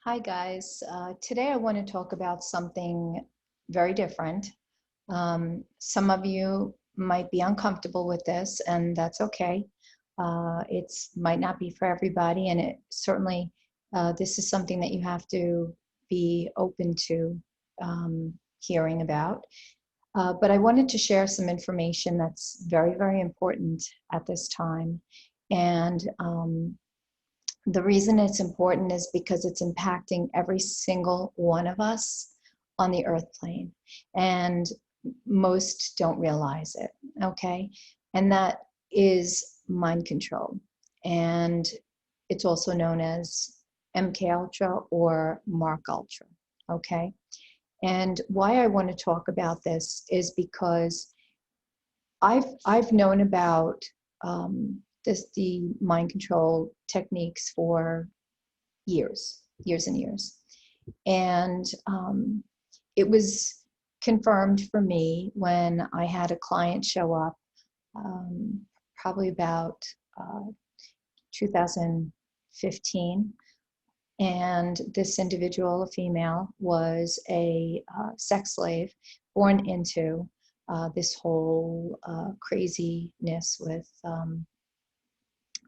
Hi guys. Today I want to talk about something very different. Some of you might be uncomfortable with this, and that's okay. It's might not be for everybody, and it certainly this is something that you have to be open to hearing about. But I wanted to share some information that's very, very important at this time, and the reason it's important is because it's impacting every single one of us on the earth plane. And most don't realize it, okay? And that is mind control. And it's also known as MK Ultra or Mark Ultra, okay? And why I want to talk about this is because I've known about the mind control techniques for years and years. And it was confirmed for me when I had a client show up, probably about 2015. And this individual, a female, was a sex slave born into this whole craziness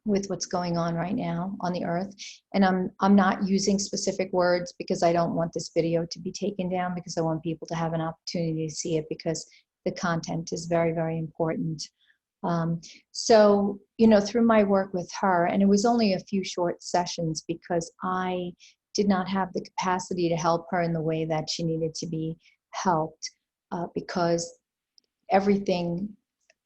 with what's going on right now on the earth. And I'm not using specific words because I don't want this video to be taken down, because I want people to have an opportunity to see it, because the content is very, very important. So, through my work with her, and it was only a few short sessions because I did not have the capacity to help her in the way that she needed to be helped, because everything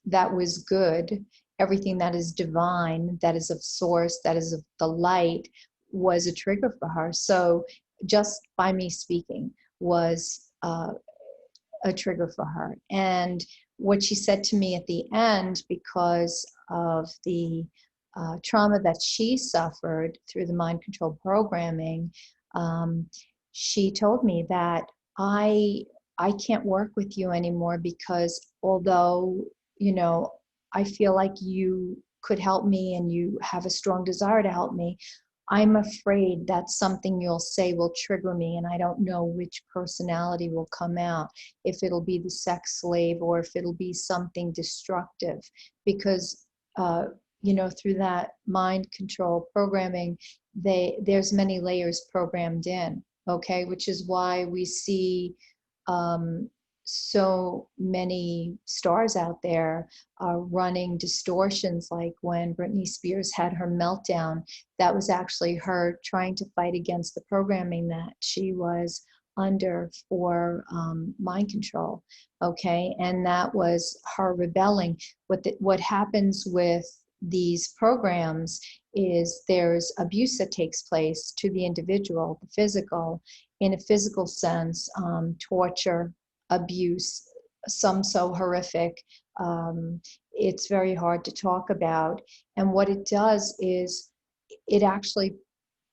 that was good, everything that is divine, that is of source, that is of the light, was a trigger for her. So just by me speaking was a trigger for her. And what she said to me at the end, because of the trauma that she suffered through the mind control programming, she told me that I I can't work with you anymore, because although, I feel like you could help me and you have a strong desire to help me, I'm afraid that something you'll say will trigger me, and I don't know which personality will come out, if it'll be the sex slave or if it'll be something destructive. Because, through that mind control programming, there's many layers programmed in, okay, which is why we see um, so many stars out there running distortions. Like when Britney Spears had her meltdown, that was actually her trying to fight against the programming that she was under for mind control, okay? And that was her rebelling. What happens with these programs is there's abuse that takes place to the individual, the physical, in a physical sense, torture, abuse, some so horrific. It's very hard to talk about. And what it does is it actually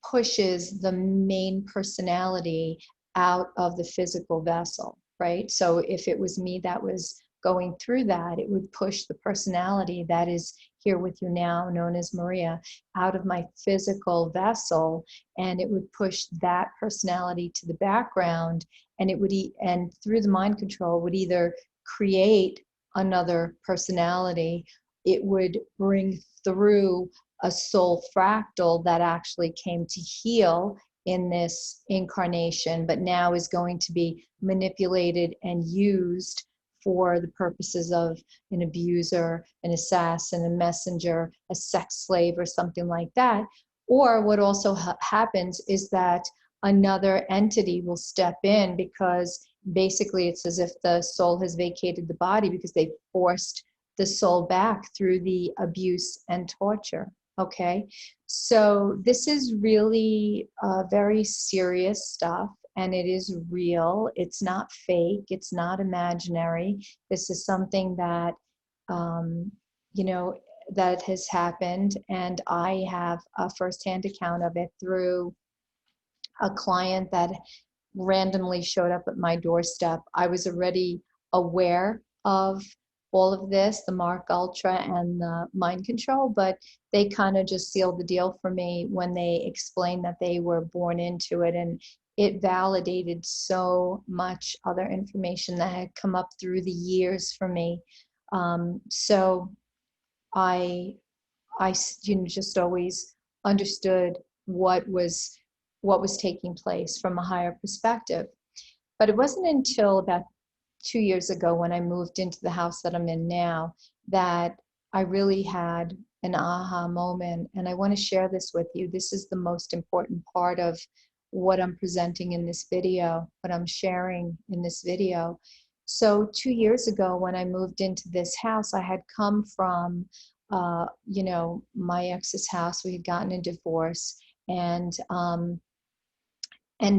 pushes the main personality out of the physical vessel, right? So if it was me that was going through that, it would push the personality that is here with you now, known as Maria, out of my physical vessel, and it would push that personality to the background, and it would and through the mind control would either create another personality, it would bring through a soul fractal that actually came to heal in this incarnation, but now is going to be manipulated and used for the purposes of an abuser, an assassin, a messenger, a sex slave, or something like that. Or what also happens is that another entity will step in, because basically it's as if the soul has vacated the body because they forced the soul back through the abuse and torture. Okay, so this is really very serious stuff, and it is real. It's not fake. It's not imaginary. This is something that, um, you know, that has happened, and I have a firsthand account of it through a client that randomly showed up at my doorstep. I was already aware of all of this, the Mark Ultra and the mind control, but they kind of just sealed the deal for me when they explained that they were born into it. And it validated so much other information that had come up through the years for me. So I, just always understood what was taking place from a higher perspective. But it wasn't until about 2 years ago when I moved into the house that I'm in now that I really had an aha moment. And I want to share this with you. This is the most important part of what I'm presenting in this video, what I'm sharing in this video. So 2 years ago, when I moved into this house, I had come from, my ex's house. We had gotten a divorce, and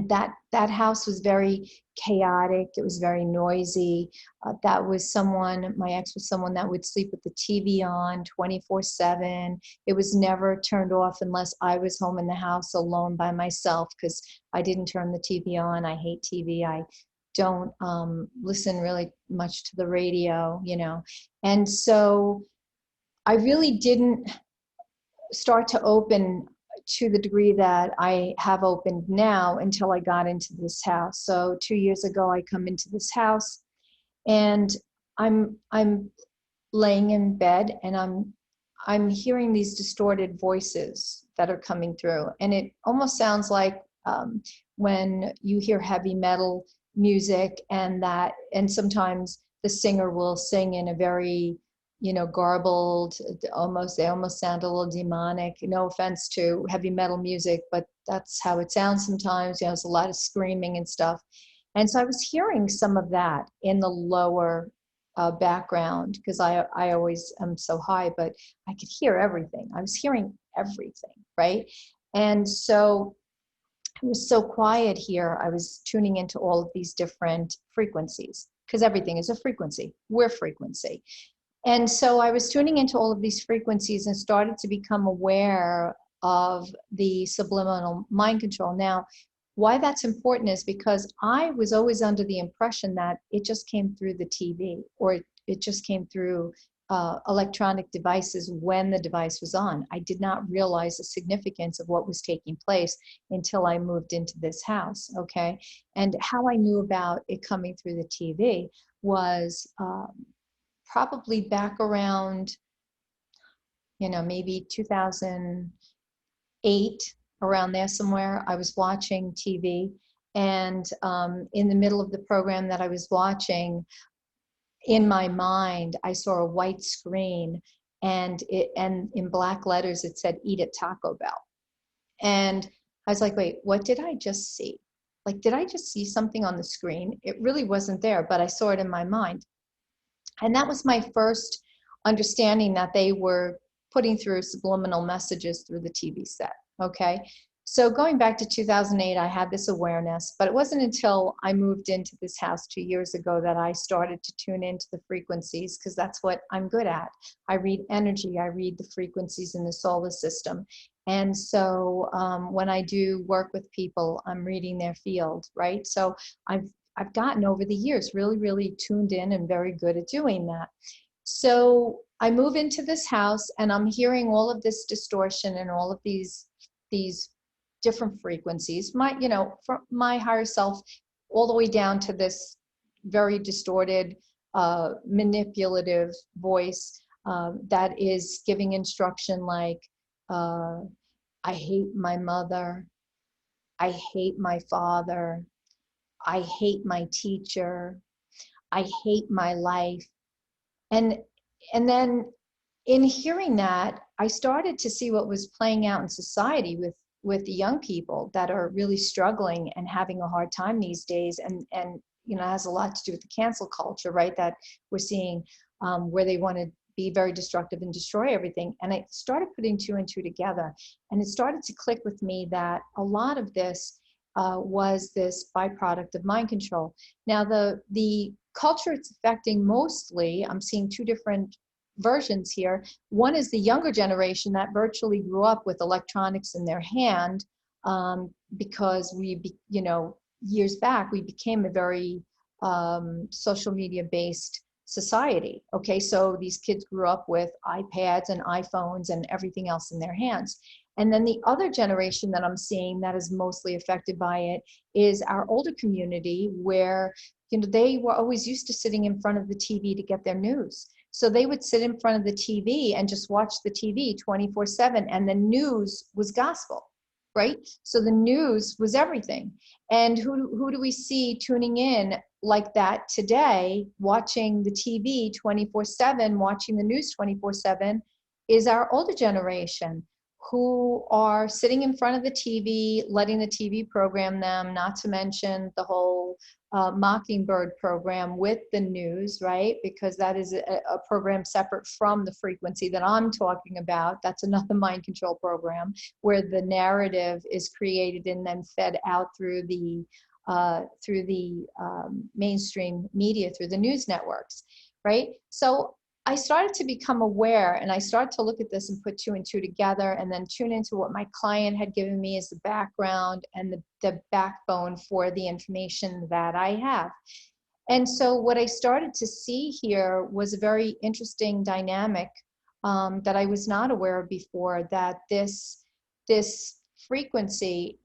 that house was very chaotic. It was very noisy. My ex was someone that would sleep with the TV on 24/7. It was never turned off unless I was home in the house alone by myself, because I didn't turn the TV on. I hate TV. I don't listen really much to the radio, And so I really didn't start to open to the degree that I have opened now until I got into this house. So 2 years ago, I come into this house, and I'm laying in bed, and I'm hearing these distorted voices that are coming through, and it almost sounds like when you hear heavy metal music, and sometimes the singer will sing in a very garbled, they almost sound a little demonic. No offense to heavy metal music, but that's how it sounds sometimes. There's a lot of screaming and stuff. And so I was hearing some of that in the lower background, because I always am so high, but I could hear everything. I was hearing everything, right? And so it was so quiet here. I was tuning into all of these different frequencies, because everything is a frequency. We're frequency. And so I was tuning into all of these frequencies and started to become aware of the subliminal mind control. Now, why that's important is because I was always under the impression that it just came through the TV, or it just came through electronic devices when the device was on. I did not realize the significance of what was taking place until I moved into this house, okay? And how I knew about it coming through the TV was probably back around, maybe 2008, around there somewhere. I was watching TV, and in the middle of the program that I was watching, in my mind, I saw a white screen, and in black letters it said "Eat at Taco Bell," and I was like, "Wait, what did I just see? Like, did I just see something on the screen?" It really wasn't there, but I saw it in my mind. And that was my first understanding that they were putting through subliminal messages through the TV set, okay? So going back to 2008, I had this awareness, but it wasn't until I moved into this house 2 years ago that I started to tune into the frequencies, because that's what I'm good at. I read energy, I read the frequencies in the solar system. And so when I do work with people, I'm reading their field, right? So I've gotten over the years really, really tuned in and very good at doing that. So I move into this house, and I'm hearing all of this distortion and all of these different frequencies, from my higher self all the way down to this very distorted, manipulative voice that is giving instruction like, I hate my mother, I hate my father, I hate my teacher, I hate my life. And then in hearing that, I started to see what was playing out in society with the young people that are really struggling and having a hard time these days. And it has a lot to do with the cancel culture, right? That we're seeing where they want to be very destructive and destroy everything. And I started putting two and two together, and it started to click with me that a lot of this was this byproduct of mind control. Now, the culture it's affecting mostly, I'm seeing two different versions here. One is the younger generation that virtually grew up with electronics in their hand, because years back, we became a very social media based society. Okay, so these kids grew up with iPads and iPhones and everything else in their hands. And then the other generation that I'm seeing that is mostly affected by it is our older community, where they were always used to sitting in front of the TV to get their news. So they would sit in front of the TV and just watch the TV 24/7, and the news was gospel, right? So the news was everything. And who do we see tuning in like that today, watching the TV 24/7, watching the news 24/7, is our older generation, who are sitting in front of the TV, letting the TV program them, not to mention the whole Mockingbird program with the news, right? Because that is a program separate from the frequency that I'm talking about. That's another mind control program where the narrative is created and then fed out through the mainstream media, through the news networks, right? So I started to become aware, and I started to look at this and put two and two together, and then tune into what my client had given me as the background and the backbone for the information that I have. And so what I started to see here was a very interesting dynamic that I was not aware of before, that this frequency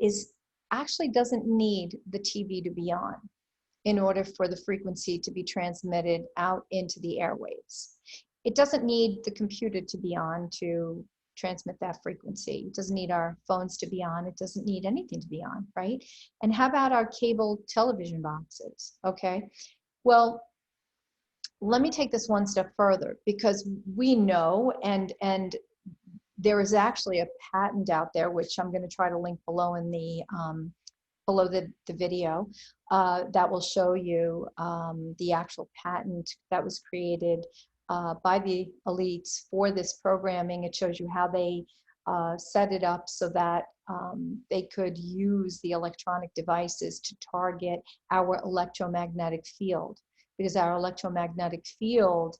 actually doesn't need the TV to be on in order for the frequency to be transmitted out into the airwaves. It doesn't need the computer to be on to transmit that frequency. It doesn't need our phones to be on. It doesn't need anything to be on, right? And how about our cable television boxes? Okay, well, let me take this one step further, because we know, and there is actually a patent out there, which I'm going to try to link below in the below the video, that will show you the actual patent that was created by the elites for this programming. It shows you how they set it up so that they could use the electronic devices to target our electromagnetic field, because our electromagnetic field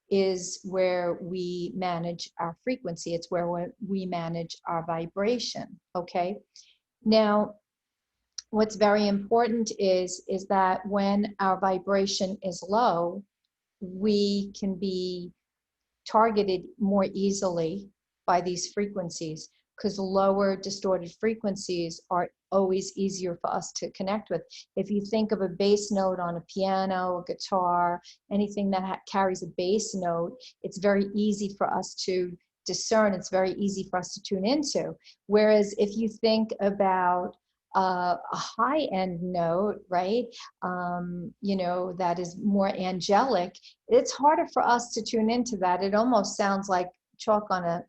is where we manage our frequency. It's where we manage our vibration, okay? Now, what's very important is that when our vibration is low, we can be targeted more easily by these frequencies, because lower distorted frequencies are always easier for us to connect with. If you think of a bass note on a piano, a guitar, anything that carries a bass note, it's very easy for us to discern. It's very easy for us to tune into. Whereas if you think about a high-end note, right, that is more angelic, it's harder for us to tune into that. It almost sounds like chalk on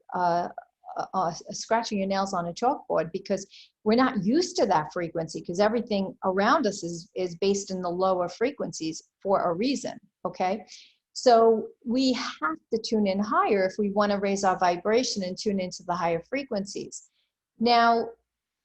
scratching your nails on a chalkboard, because we're not used to that frequency, because everything around us is based in the lower frequencies for a reason, okay? So we have to tune in higher if we want to raise our vibration and tune into the higher frequencies. Now,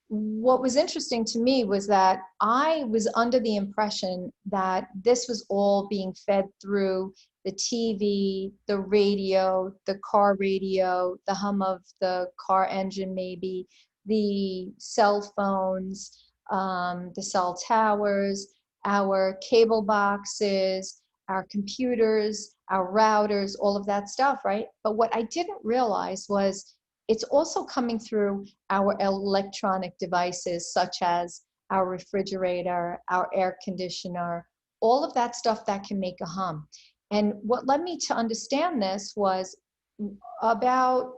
what was interesting to me was that I was under the impression that this was all being fed through the TV, the radio, the car radio, the hum of the car engine, maybe, the cell phones, the cell towers, our cable boxes, our computers, our routers, all of that stuff, right? But what I didn't realize was it's also coming through our electronic devices, such as our refrigerator, our air conditioner, all of that stuff that can make a hum. And what led me to understand this was about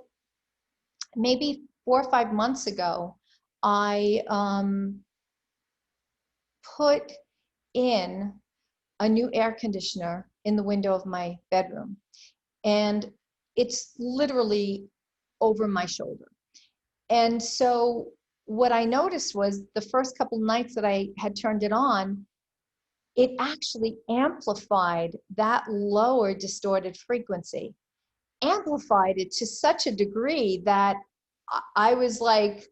maybe 4 or 5 months ago, I put in a new air conditioner in the window of my bedroom. And it's literally over my shoulder. And so what I noticed was the first couple nights that I had turned it on, it actually amplified that lower distorted frequency, amplified it to such a degree that I was like,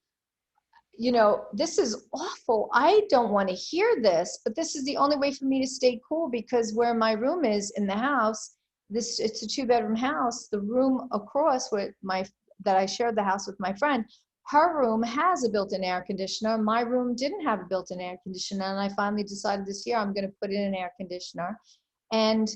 this is awful. I don't want to hear this, but this is the only way for me to stay cool, because where my room is in the house, it's a 2-bedroom house. The room across that I shared the house with my friend, her room has a built-in air conditioner. My room didn't have a built-in air conditioner, and I finally decided this year I'm going to put in an air conditioner. And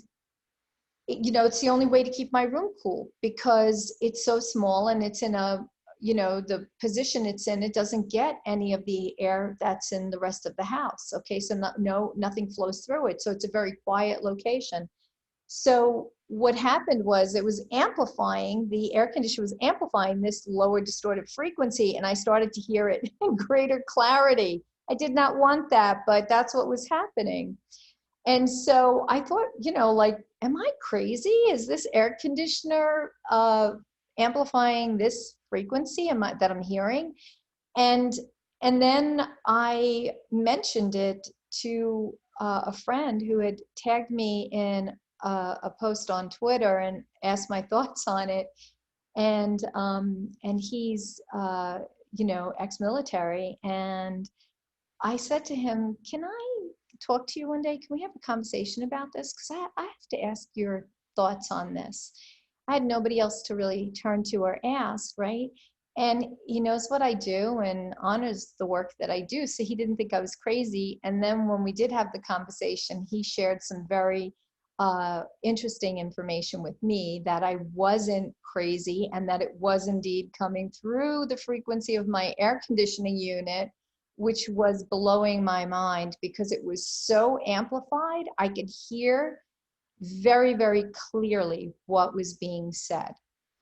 you know, it's the only way to keep my room cool because it's so small and it's in a, you know, the position it's in, it doesn't get any of the air that's in the rest of the house. Okay, so nothing flows through it. So it's a very quiet location. So what happened was it was amplifying, the air conditioner was amplifying this lower distorted frequency, and I started to hear it in greater clarity. I did not want that, but that's what was happening. And so I thought, you know, like, am I crazy? Is this air conditioner amplifying this frequency that I'm hearing? And and then I mentioned it to a friend who had tagged me in a post on Twitter and asked my thoughts on it. And he's you know, ex-military, and I said to him, "Can I talk to you one day? Can we have a conversation about this? Because I have to ask your thoughts on this." I had nobody else to really turn to or ask, right? And he knows what I do and honors the work that I do. So he didn't think I was crazy. And then when we did have the conversation, he shared some very interesting information with me that I wasn't crazy and that it was indeed coming through the frequency of my air conditioning unit, which was blowing my mind because it was so amplified. I could hear very, very clearly what was being said.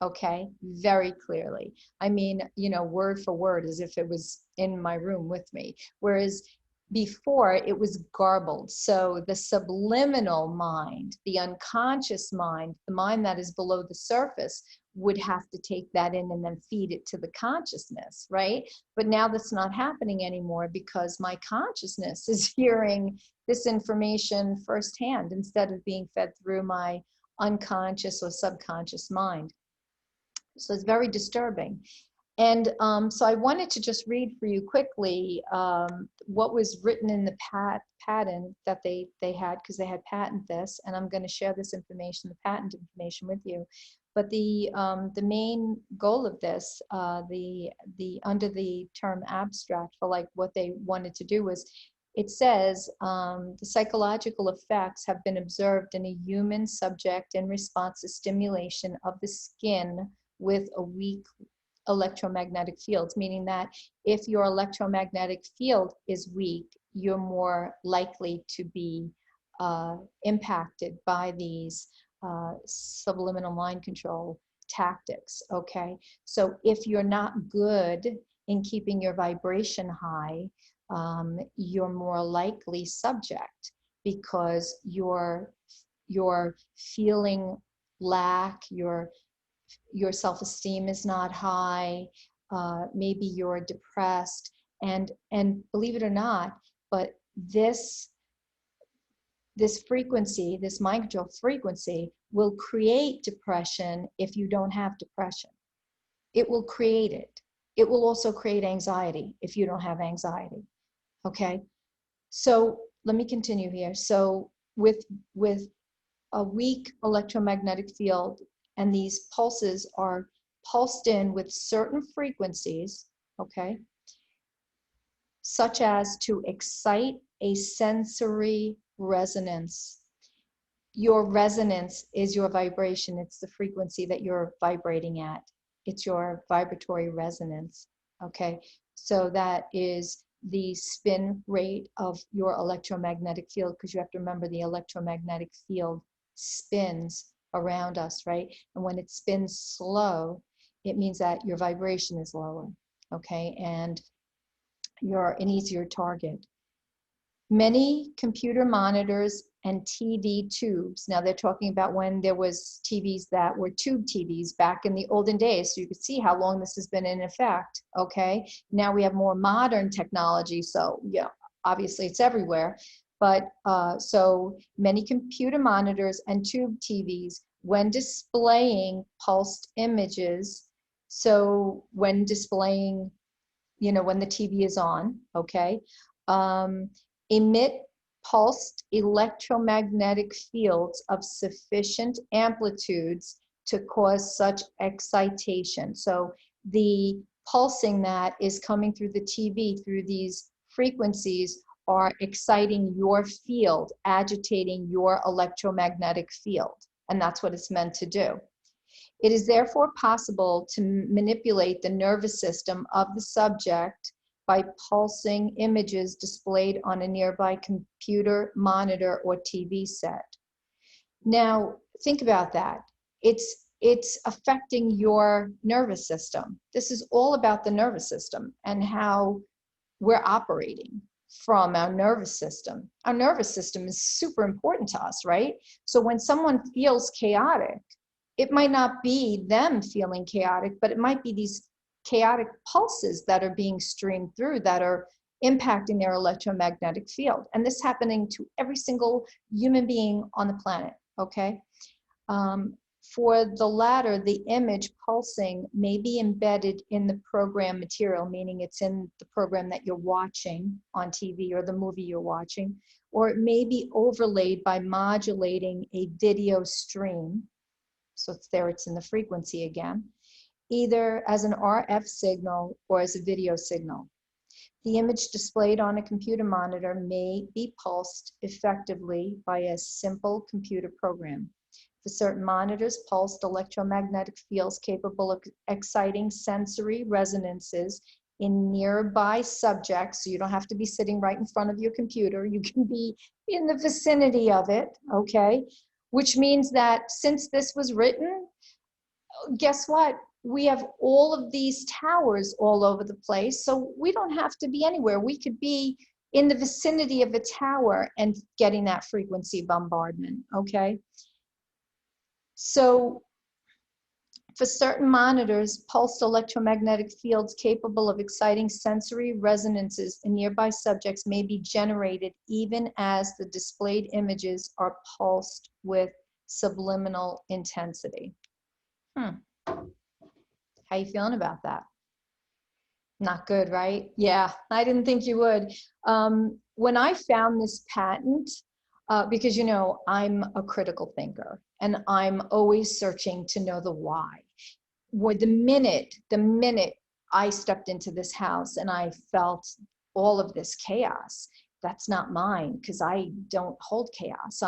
Okay, very clearly. I mean, you know, word for word, as if it was in my room with me. Whereas before it was garbled. So the subliminal mind, the unconscious mind, the mind that is below the surface, would have to take that in and then feed it to the consciousness, right? But now that's not happening anymore because my consciousness is hearing this information firsthand instead of being fed through my unconscious or subconscious mind. So it's very disturbing. And so I wanted to just read for you quickly what was written in the patent that they had, because they had patented this, and I'm going to share this information, the patent information, with you. But the main goal of this, under the term abstract, for like what they wanted to do was, it says the psychological effects have been observed in a human subject in response to stimulation of the skin with a weak electromagnetic fields, meaning that if your electromagnetic field is weak, you're more likely to be impacted by these subliminal mind control tactics, okay? So if you're not good in keeping your vibration high, you're more likely subject because you're feeling lack, your self-esteem is not high, maybe you're depressed, and believe it or not, but this frequency, this mind control frequency, will create depression if you don't have depression. It will create it. It will also create anxiety if you don't have anxiety. Okay, so let me continue here. So with a weak electromagnetic field, and these pulses are pulsed in with certain frequencies, okay, such as to excite a sensory resonance. Your resonance is your vibration. It's the frequency that you're vibrating at. It's your vibratory resonance, okay? So that is the spin rate of your electromagnetic field, because you have to remember the electromagnetic field spins around us, right? And when it spins slow, it means that your vibration is lower, okay? And you're an easier target. Many computer monitors and TV tubes. Now they're talking about when there was TVs that were tube TVs back in the olden days. So you could see how long this has been in effect, okay? Now we have more modern technology. So yeah, obviously it's everywhere. But so many computer monitors and tube TVs, when displaying pulsed images, so when displaying, you know, when the TV is on, okay, emit pulsed electromagnetic fields of sufficient amplitudes to cause such excitation. So the pulsing that is coming through the TV, through these frequencies, are exciting your field, agitating your electromagnetic field. and that's what it's meant to do. It is therefore possible to manipulate the nervous system of the subject by pulsing images displayed on a nearby computer, monitor, or TV set. Now, think about that. It's affecting your nervous system. This is all about the nervous system and how we're operating from our nervous system. Our nervous system is super important to us, right? So when someone feels chaotic, it might not be them feeling chaotic, but it might be these chaotic pulses that are being streamed through that are impacting their electromagnetic field. And this is happening to every single human being on the planet, okay? For the latter, the image pulsing may be embedded in the program material, meaning it's in the program that you're watching on TV or the movie you're watching, or it may be overlaid by modulating a video stream. So it's in the frequency again, either as an RF signal or as a video signal. The image displayed on a computer monitor may be pulsed effectively by a simple computer program. For certain monitors, pulsed electromagnetic fields capable of exciting sensory resonances in nearby subjects, so you don't have to be sitting right in front of your computer, you can be in the vicinity of it, okay? Which means that since this was written, guess what? We have all of these towers all over the place, so we don't have to be anywhere. We could be in the vicinity of a tower and getting that frequency bombardment, okay? So for certain monitors, pulsed electromagnetic fields capable of exciting sensory resonances in nearby subjects may be generated even as the displayed images are pulsed with subliminal intensity. How you feeling about that? Not good, right? Yeah, I didn't think you would. When I found this patent, because, you know, I'm a critical thinker and I'm always searching to know the why. The minute I stepped into this house and I felt all of this chaos, that's not mine, because I don't hold chaos.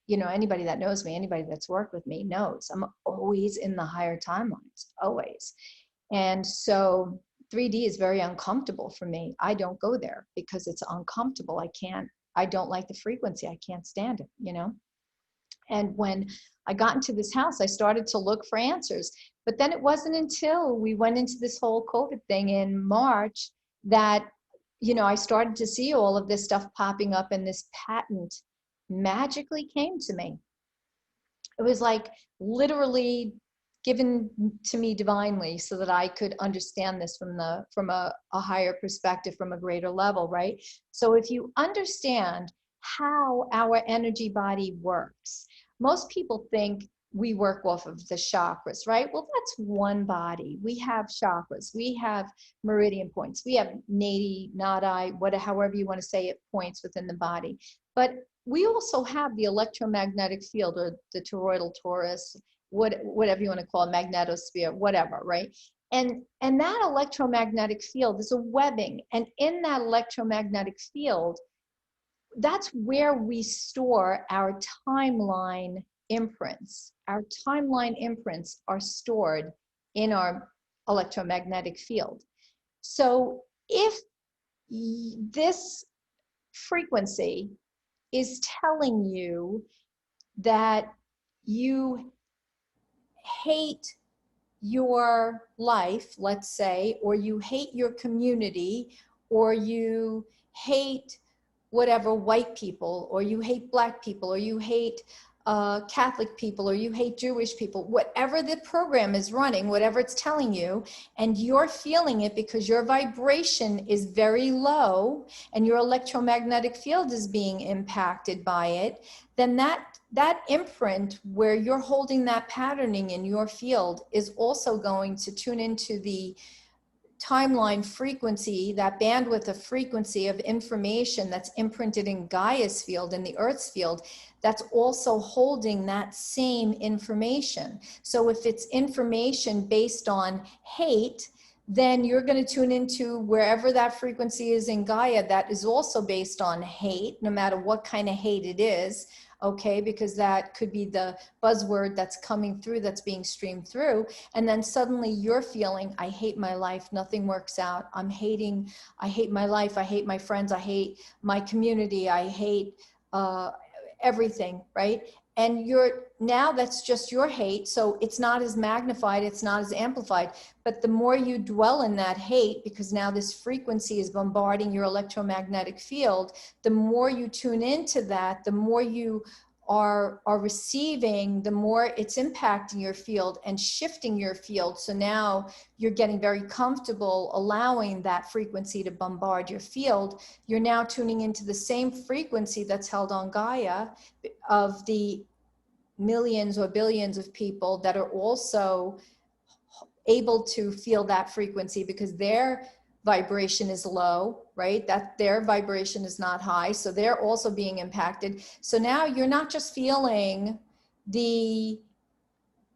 You know, anybody that knows me, anybody that's worked with me knows I'm always in the higher timelines, always. And so 3D is very uncomfortable for me. I don't go there because it's uncomfortable. I don't like the frequency. I can't stand it, you know? And when I got into this house, I started to look for answers. But then it wasn't until we went into this whole COVID thing in March that, you know, I started to see all of this stuff popping up, and this patent magically came to me. It was like literally given to me divinely so that I could understand this from a higher perspective, from a greater level, right? So if you understand how our energy body works, most people think we work off of the chakras, right? Well, that's one body. We have chakras, we have meridian points, we have nadi, however you want to say it, points within the body. But we also have the electromagnetic field, or the toroidal torus, whatever you want to call it, magnetosphere, whatever, right? And that electromagnetic field is a webbing. And in that electromagnetic field, that's where we store our timeline imprints. Our timeline imprints are stored in our electromagnetic field. So if this frequency is telling you that you hate your life, let's say, or you hate your community, or you hate whatever, white people, or you hate black people, or you hate Catholic people, or you hate Jewish people, whatever the program is running, whatever it's telling you, and you're feeling it because your vibration is very low and your electromagnetic field is being impacted by it, then that imprint where you're holding that patterning in your field is also going to tune into the timeline frequency, that bandwidth of frequency of information that's imprinted in Gaia's field, in the Earth's field, that's also holding that same information. So if it's information based on hate, then you're going to tune into wherever that frequency is in Gaia that is also based on hate, no matter what kind of hate it is. okay? Because that could be the buzzword that's coming through, that's being streamed through. And then suddenly you're feeling, I hate my life, nothing works out. I hate my life, I hate my friends, I hate my community, I hate everything, right? And now that's just your hate. So it's not as magnified, it's not as amplified. But the more you dwell in that hate, because now this frequency is bombarding your electromagnetic field, the more you tune into that, the more you are receiving, the more it's impacting your field and shifting your field. So now you're getting very comfortable allowing that frequency to bombard your field. You're now tuning into the same frequency that's held on Gaia of the millions or billions of people that are also able to feel that frequency because their vibration is low, right? That their vibration is not high. So they're also being impacted. So now you're not just feeling the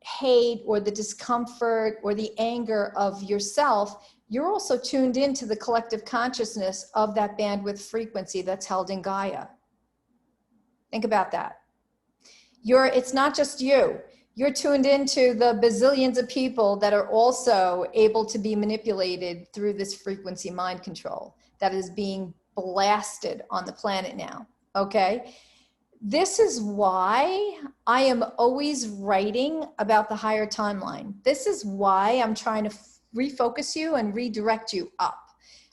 hate or the discomfort or the anger of yourself. You're also tuned into the collective consciousness of that bandwidth frequency that's held in Gaia. Think about that. It's not just you. You're tuned into the bazillions of people that are also able to be manipulated through this frequency mind control that is being blasted on the planet now, okay? This is why I am always writing about the higher timeline. This is why I'm trying to refocus you and redirect you up.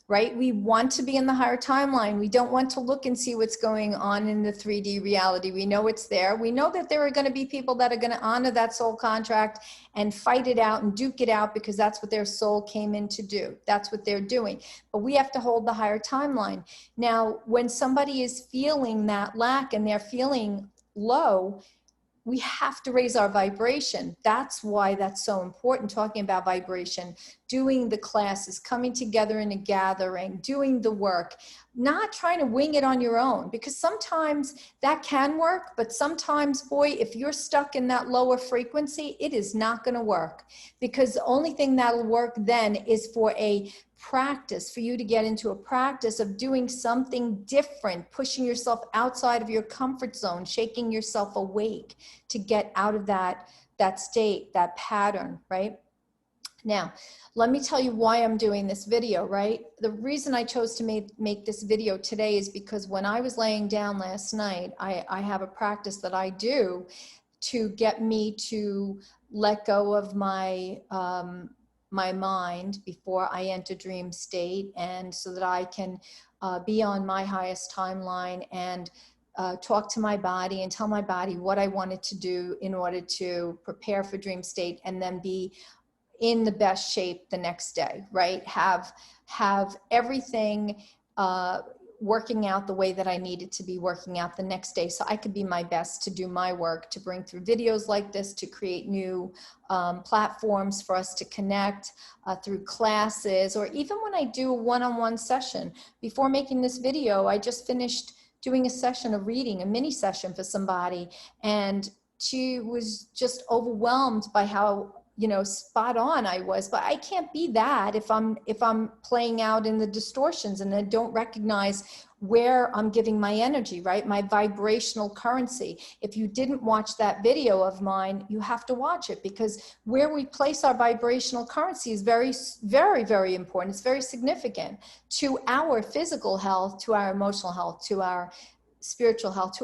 Right? We want to be in the higher timeline. We don't want to look and see what's going on in the 3D reality. We know it's there. We know that there are going to be people that are going to honor that soul contract and fight it out and duke it out because that's what their soul came in to do. That's what they're doing. But we have to hold the higher timeline. Now, when somebody is feeling that lack and they're feeling low, we have to raise our vibration. That's why that's so important, talking about vibration, doing the classes, coming together in a gathering, doing the work, not trying to wing it on your own, because sometimes that can work, but sometimes, boy, if you're stuck in that lower frequency, it is not going to work, because the only thing that'll work then is for a practice, for you to get into a practice of doing something different, pushing yourself outside of your comfort zone, shaking yourself awake to get out of that state, that pattern, right? Now, let me tell you why I'm doing this video, right? The reason I chose to make this video today is because when I was laying down last night, I have a practice that I do to get me to let go of my my mind before I enter dream state, and so that I can be on my highest timeline and talk to my body and tell my body what I wanted to do in order to prepare for dream state and then be in the best shape the next day, right? Have everything working out the way that I need it to be working out the next day, so I could be my best to do my work, to bring through videos like this, to create new platforms for us to connect through classes, or even when I do a one-on-one session. Before making this video, I just finished doing a session of reading, a mini session for somebody, and she was just overwhelmed by how spot on I was. But I can't be that if I'm playing out in the distortions and I don't recognize where I'm giving my energy, right? My vibrational currency. If you didn't watch that video of mine, you have to watch it, because where we place our vibrational currency is very, very, very important. It's very significant to our physical health, to our emotional health, to our spiritual health,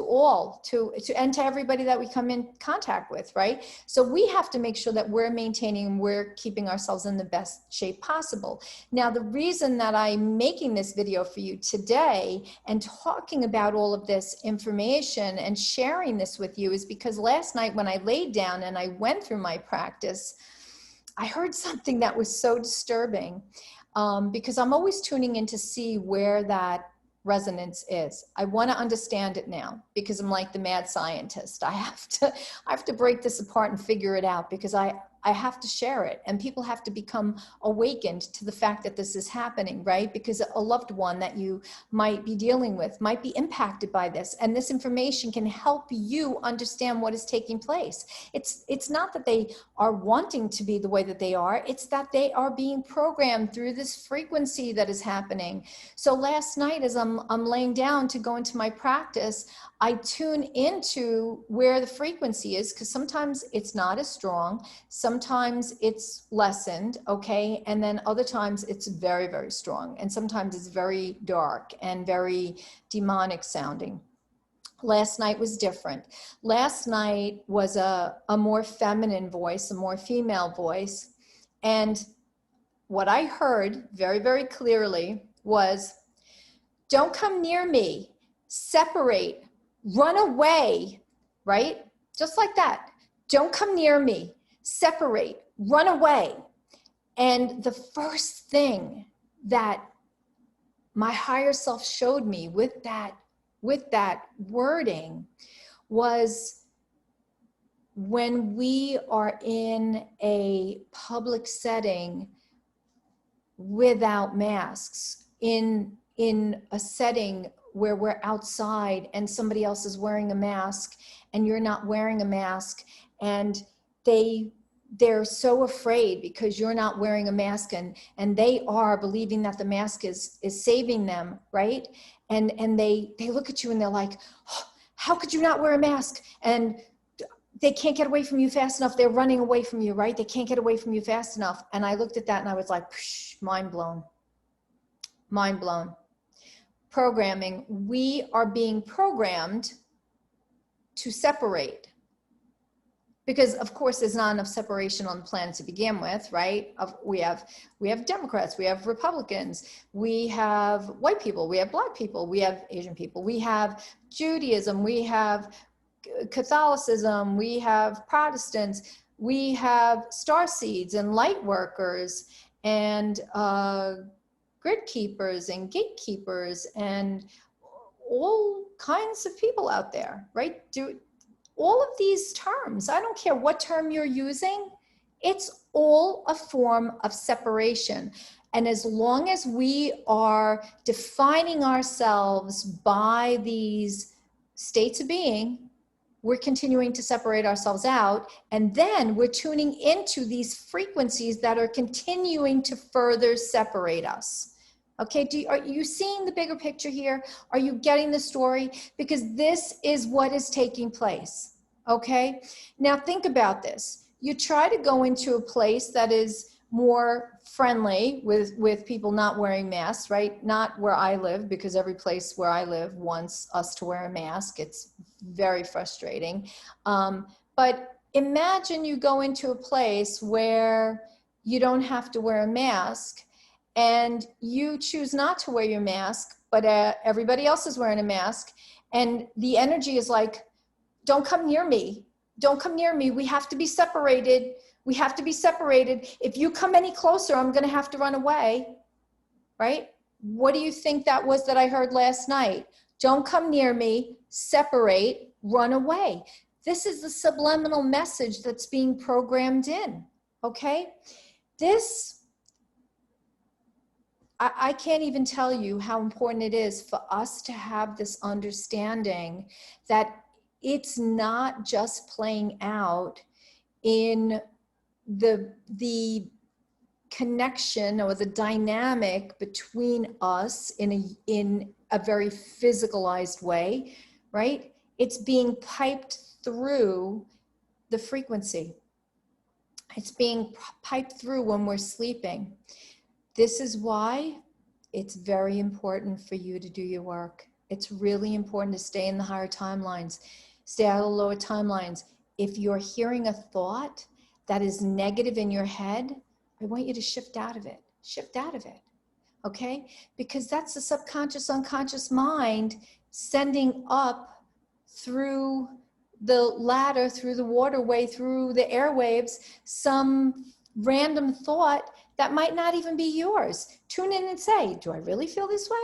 and to everybody that we come in contact with, right? So we have to make sure that we're maintaining, we're keeping ourselves in the best shape possible. Now, the reason that I'm making this video for you today and talking about all of this information and sharing this with you is because last night when I laid down and I went through my practice, I heard something that was so disturbing, because I'm always tuning in to see where that resonance is. I want to understand it now, because I'm like the mad scientist. I have to break this apart and figure it out, because I I have to share it, and people have to become awakened to the fact that this is happening, right? Because a loved one that you might be dealing with might be impacted by this, and this information can help you understand what is taking place. It's not that they are wanting to be the way that they are, it's that they are being programmed through this frequency that is happening. So last night, as I'm laying down to go into my practice, I tune into where the frequency is, because sometimes it's not as strong, sometimes it's lessened, okay? And then other times it's very, very strong. And sometimes it's very dark and very demonic sounding. Last night was different. Last night was a more feminine voice, a more female voice. And what I heard very, very clearly was, don't come near me, separate, run away, right? Just like that. Don't come near me, separate, run away. And the first thing that my higher self showed me with that wording was, when we are in a public setting without masks, in a setting where we're outside and somebody else is wearing a mask and you're not wearing a mask, and they're so afraid because you're not wearing a mask, and they are believing that the mask is saving them, right? And they look at you and they're like, oh, how could you not wear a mask? And they can't get away from you fast enough. They're running away from you, right? They can't get away from you fast enough. And I looked at that and I was like, mind blown. Mind blown. Programming. We are being programmed to separate, because of course there's not enough separation on the planet to begin with, right? We have Democrats, we have Republicans, we have white people, we have black people, we have Asian people, we have Judaism, we have Catholicism, we have Protestants, we have starseeds and light workers and grid keepers and gatekeepers and all kinds of people out there, right? All of these terms, I don't care what term you're using, it's all a form of separation. And as long as we are defining ourselves by these states of being, we're continuing to separate ourselves out. And then we're tuning into these frequencies that are continuing to further separate us. Okay, are you seeing the bigger picture here? Are you getting the story? Because this is what is taking place, okay? Now think about this. You try to go into a place that is more friendly with people not wearing masks, right? Not where I live, because every place where I live wants us to wear a mask. It's very frustrating. But imagine you go into a place where you don't have to wear a mask, and you choose not to wear your mask, but everybody else is wearing a mask, and the energy is like, don't come near me. Don't come near me. We have to be separated. We have to be separated. If you come any closer, I'm going to have to run away, right? What do you think that was that I heard last night? Don't come near me, separate, run away. This is the subliminal message that's being programmed in, okay? I can't even tell you how important it is for us to have this understanding that it's not just playing out in the connection or the dynamic between us in a very physicalized way, right? It's being piped through the frequency. It's being piped through when we're sleeping. This is why it's very important for you to do your work. It's really important to stay in the higher timelines, stay out of the lower timelines. If you're hearing a thought that is negative in your head, I want you to shift out of it, okay? Because that's the subconscious, unconscious mind sending up through the ladder, through the waterway, through the airwaves, some random thought that might not even be yours. Tune in and say, do I really feel this way?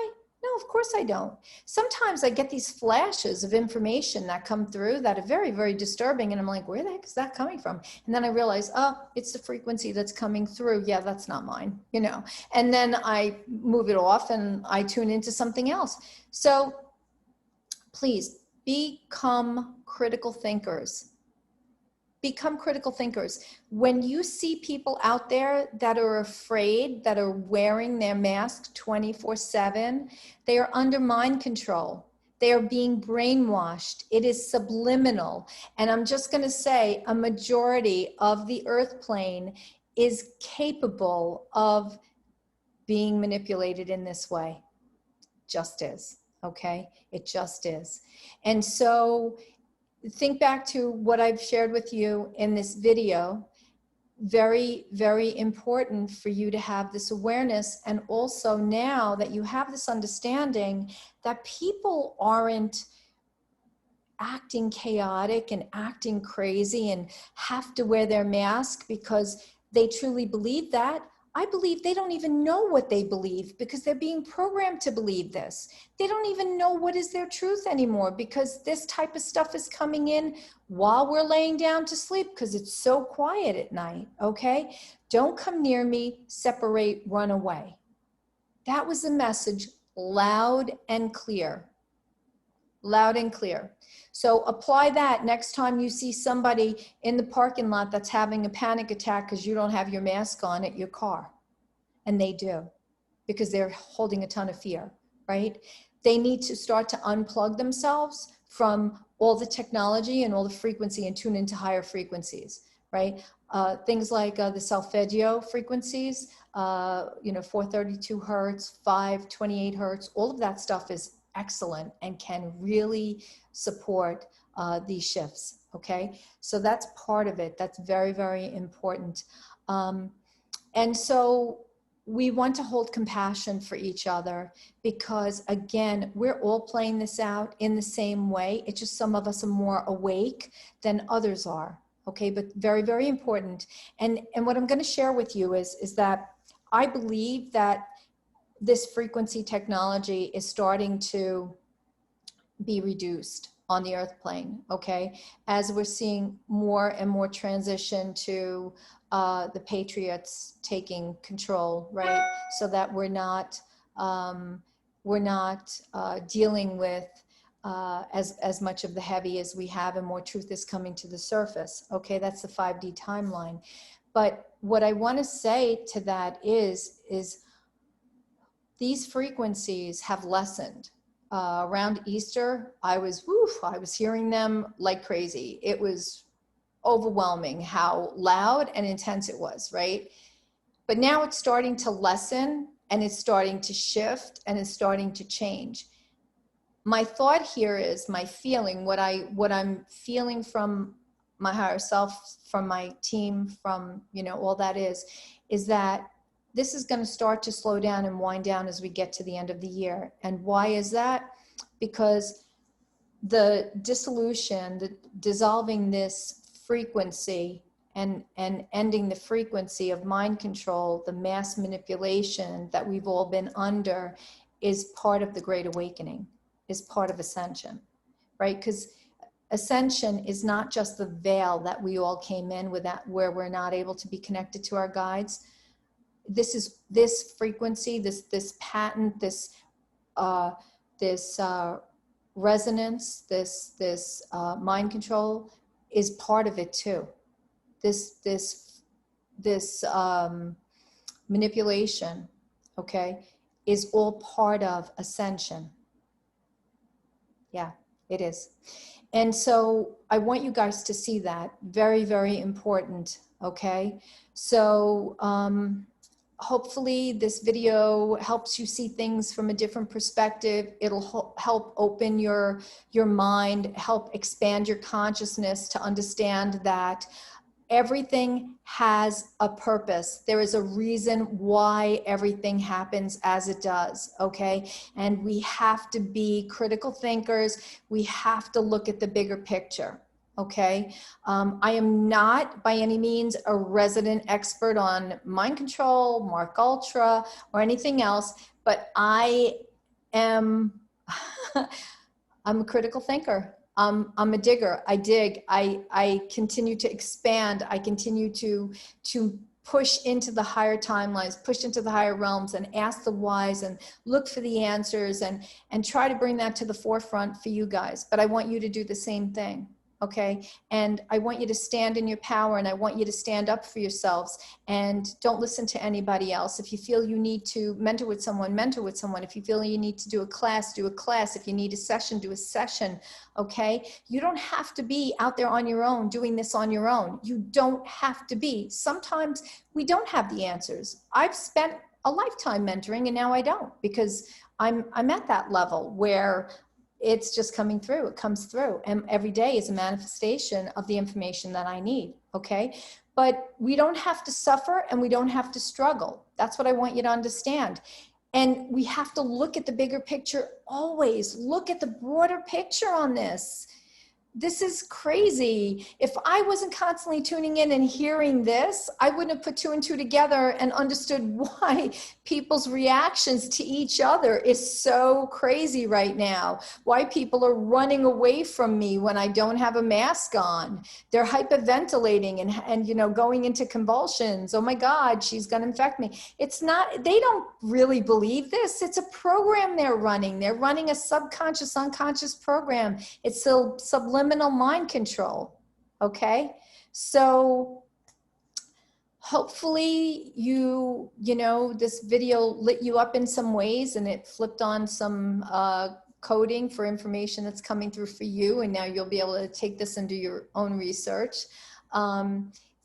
No, of course I don't. Sometimes I get these flashes of information that come through that are very, very disturbing. And I'm like, where the heck is that coming from? And then I realize, oh, it's the frequency that's coming through. Yeah, that's not mine, you know. And then I move it off and I tune into something else. So please become critical thinkers. Become critical thinkers. When you see people out there that are afraid, that are wearing their mask 24/7, they are under mind control. They are being brainwashed. It is subliminal. And I'm just going to say a majority of the earth plane is capable of being manipulated in this way. Just is. Okay? It just is. And so think back to what I've shared with you in this video. Very, very important for you to have this awareness. And also now that you have this understanding that people aren't acting chaotic and acting crazy and have to wear their mask because they truly believe that. I believe they don't even know what they believe because they're being programmed to believe this. They don't even know what is their truth anymore because this type of stuff is coming in while we're laying down to sleep because it's so quiet at night, okay? Don't come near me, separate, run away. That was the message, loud and clear. Loud and clear. So apply that next time you see somebody in the parking lot that's having a panic attack because you don't have your mask on at your car. And they do, because they're holding a ton of fear, right? They need to start to unplug themselves from all the technology and all the frequency and tune into higher frequencies, right? Things like the solfeggio frequencies, 432 hertz, 528 hertz, all of that stuff is excellent and can really support these shifts, okay? So that's part of it. That's very, very important. And so we want to hold compassion for each other because, again, we're all playing this out in the same way. It's just some of us are more awake than others are, okay? But very, very important. And what I'm going to share with you is that I believe that this frequency technology is starting to be reduced on the earth plane, okay? As we're seeing more and more transition to the patriots taking control, right? So that we're not dealing with as much of the heavy as we have, and more truth is coming to the surface, okay? That's the 5D timeline. But what I want to say to that is these frequencies have lessened. Around Easter, I was hearing them like crazy. It was overwhelming how loud and intense it was, right? But now it's starting to lessen and it's starting to shift and it's starting to change. My thought here is my feeling, what I'm feeling from my higher self, from my team, from, all that is that this is going to start to slow down and wind down as we get to the end of the year. And why is that? Because the dissolution, the dissolving this frequency and ending the frequency of mind control, the mass manipulation that we've all been under, is part of the Great Awakening, is part of ascension, right? Because ascension is not just the veil that we all came in with, that where we're not able to be connected to our guides. This frequency, this patent, this resonance, this mind control is part of it too. This manipulation, okay, is all part of ascension. Yeah, it is. And so I want you guys to see that. Very, very important, okay? So hopefully this video helps you see things from a different perspective. It'll help open your mind, help expand your consciousness to understand that everything has a purpose. There is a reason why everything happens as it does, okay? And we have to be critical thinkers. We have to look at the bigger picture, okay? I am not by any means a resident expert on mind control, Mark Ultra, or anything else, but I am, I'm a critical thinker. I'm a digger. I dig. I continue to expand. I continue to push into the higher timelines, push into the higher realms, and ask the whys and look for the answers and try to bring that to the forefront for you guys. But I want you to do the same thing. Okay. And I want you to stand in your power, and I want you to stand up for yourselves, and don't listen to anybody else. If you feel you need to mentor with someone, mentor with someone. If you feel you need to do a class, do a class. If you need a session, do a session. Okay. You don't have to be out there on your own doing this on your own. You don't have to be. Sometimes we don't have the answers. I've spent a lifetime mentoring, and now I don't, because I'm at that level where it's just coming through. It comes through. And every day is a manifestation of the information that I need. Okay. But we don't have to suffer, and we don't have to struggle. That's what I want you to understand. And we have to look at the bigger picture always. Look at the broader picture on this. This is crazy. If I wasn't constantly tuning in and hearing this, I wouldn't have put 2 and 2 together and understood why people's reactions to each other is so crazy right now. Why people are running away from me when I don't have a mask on. They're hyperventilating and you know, going into convulsions. Oh my God, she's going to infect me. It's not, they don't really believe this. It's a program they're running. They're running a subconscious, unconscious program. It's still subliminal mind control. Okay. So hopefully you know, this video lit you up in some ways, and it flipped on some coding for information that's coming through for you. And now you'll be able to take this and do your own research.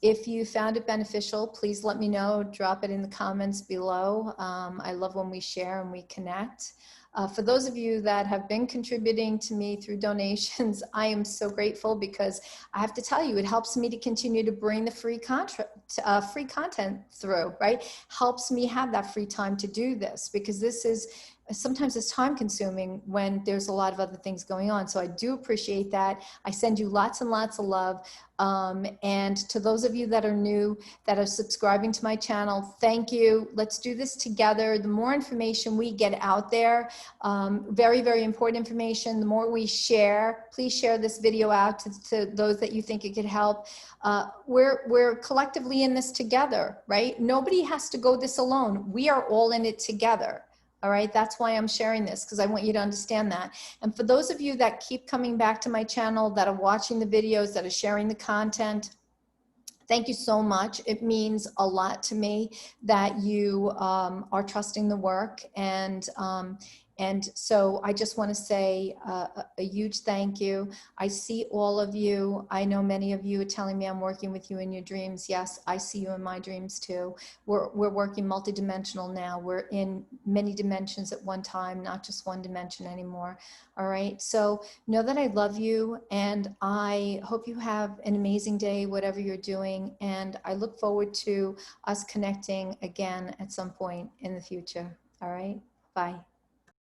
If you found it beneficial, please let me know. Drop it in the comments below. I love when we share and we connect. For those of you that have been contributing to me through donations, I am so grateful, because I have to tell you, it helps me to continue to bring the free content through, right? Helps me have that free time to do this, because this is, sometimes it's time consuming when there's a lot of other things going on. So I do appreciate that. I send you lots and lots of love. And to those of you that are new, that are subscribing to my channel, thank you. Let's do this together. The more information we get out there, very, very important information, the more we share. Please share this video out to those that you think it could help. We're collectively in this together, right? Nobody has to go this alone. We are all in it together. All right, that's why I'm sharing this, because I want you to understand that. And for those of you that keep coming back to my channel, that are watching the videos, that are sharing the content, thank you so much. It means a lot to me that you are trusting the work. And so I just want to say a huge thank you. I see all of you. I know many of you are telling me I'm working with you in your dreams. Yes, I see you in my dreams too. We're working multidimensional now. We're in many dimensions at one time, not just one dimension anymore. All right. So know that I love you, and I hope you have an amazing day, whatever you're doing. And I look forward to us connecting again at some point in the future. All right. Bye.